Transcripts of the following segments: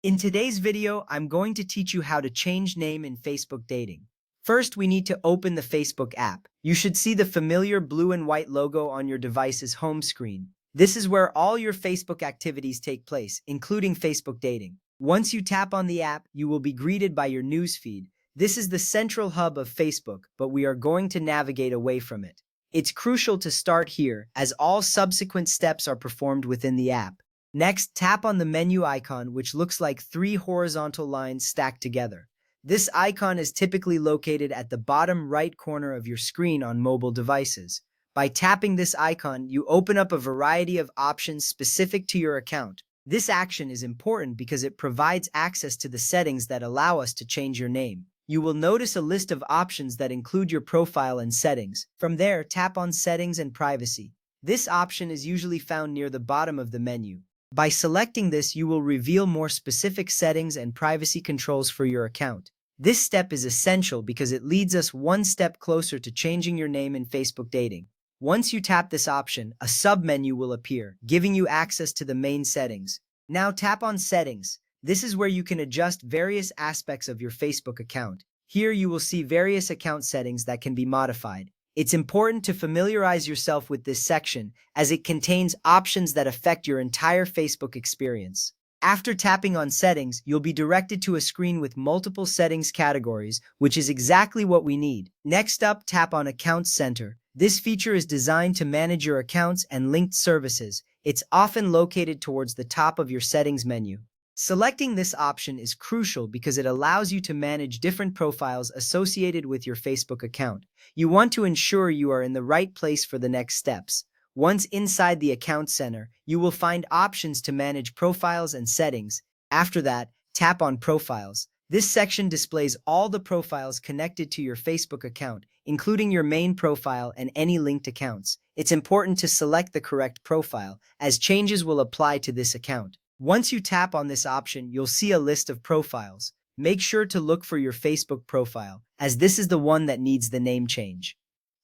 In today's video, I'm going to teach you how to change name in Facebook Dating. First, we need to open the Facebook app. You should see the familiar blue and white logo on your device's home screen. This is where all your Facebook activities take place, including Facebook Dating. Once you tap on the app, you will be greeted by your news feed. This is the central hub of Facebook, but we are going to navigate away from it. It's crucial to start here, as all subsequent steps are performed within the app. Next, tap on the menu icon, which looks like three horizontal lines stacked together. This icon is typically located at the bottom right corner of your screen on mobile devices. By tapping this icon, you open up a variety of options specific to your account. This action is important because it provides access to the settings that allow us to change your name. You will notice a list of options that include your profile and settings. From there, tap on Settings and Privacy. This option is usually found near the bottom of the menu. By selecting this, you will reveal more specific settings and privacy controls for your account. This step is essential because it leads us one step closer to changing your name in Facebook Dating. Once you tap this option, a submenu will appear, giving you access to the main settings. Now tap on Settings. This is where you can adjust various aspects of your Facebook account. Here you will see various account settings that can be modified. It's important to familiarize yourself with this section as it contains options that affect your entire Facebook experience. After tapping on Settings, you'll be directed to a screen with multiple settings categories, which is exactly what we need. Next up, tap on Accounts Center. This feature is designed to manage your accounts and linked services. It's often located towards the top of your settings menu. Selecting this option is crucial because it allows you to manage different profiles associated with your Facebook account. You want to ensure you are in the right place for the next steps. Once inside the Account Center, you will find options to manage profiles and settings. After that, tap on Profiles. This section displays all the profiles connected to your Facebook account, including your main profile and any linked accounts. It's important to select the correct profile, as changes will apply to this account. Once you tap on this option, you'll see a list of profiles. Make sure to look for your Facebook profile, as this is the one that needs the name change.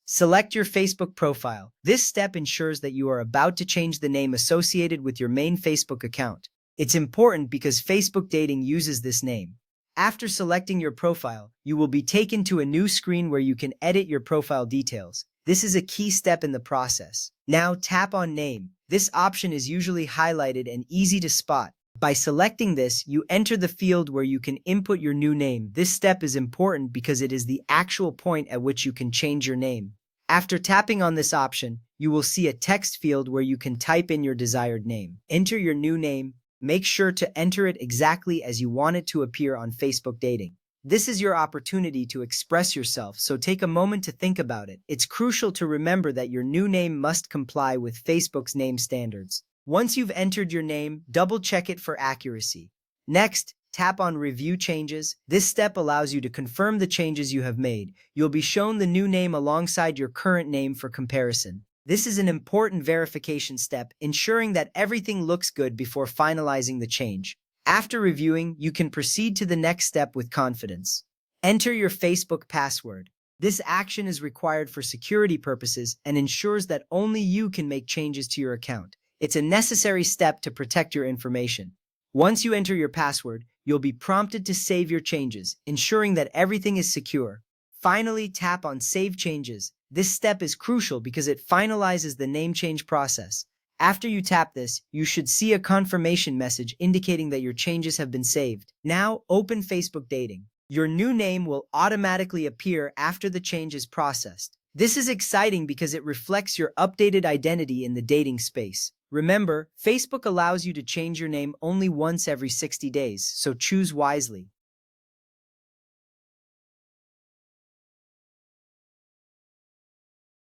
Select your Facebook profile. This step ensures that you are about to change the name associated with your main Facebook account. It's important because Facebook Dating uses this name. After selecting your profile, you will be taken to a new screen where you can edit your profile details. This is a key step in the process. Now tap on Name. This option is usually highlighted and easy to spot. By selecting this, you enter the field where you can input your new name. This step is important because it is the actual point at which you can change your name. After tapping on this option, you will see a text field where you can type in your desired name. Enter your new name. Make sure to enter it exactly as you want it to appear on Facebook Dating. This is your opportunity to express yourself, so take a moment to think about it. It's crucial to remember that your new name must comply with Facebook's name standards. Once you've entered your name, double-check it for accuracy. Next, tap on Review Changes. This step allows you to confirm the changes you have made. You'll be shown the new name alongside your current name for comparison. This is an important verification step, ensuring that everything looks good before finalizing the change. After reviewing, you can proceed to the next step with confidence. Enter your Facebook password. This action is required for security purposes and ensures that only you can make changes to your account. It's a necessary step to protect your information. Once you enter your password, you'll be prompted to save your changes, ensuring that everything is secure. Finally, tap on Save Changes. This step is crucial because it finalizes the name change process. After you tap this, you should see a confirmation message indicating that your changes have been saved. Now, open Facebook Dating. Your new name will automatically appear after the change is processed. This is exciting because it reflects your updated identity in the dating space. Remember, Facebook allows you to change your name only once every 60 days, so choose wisely.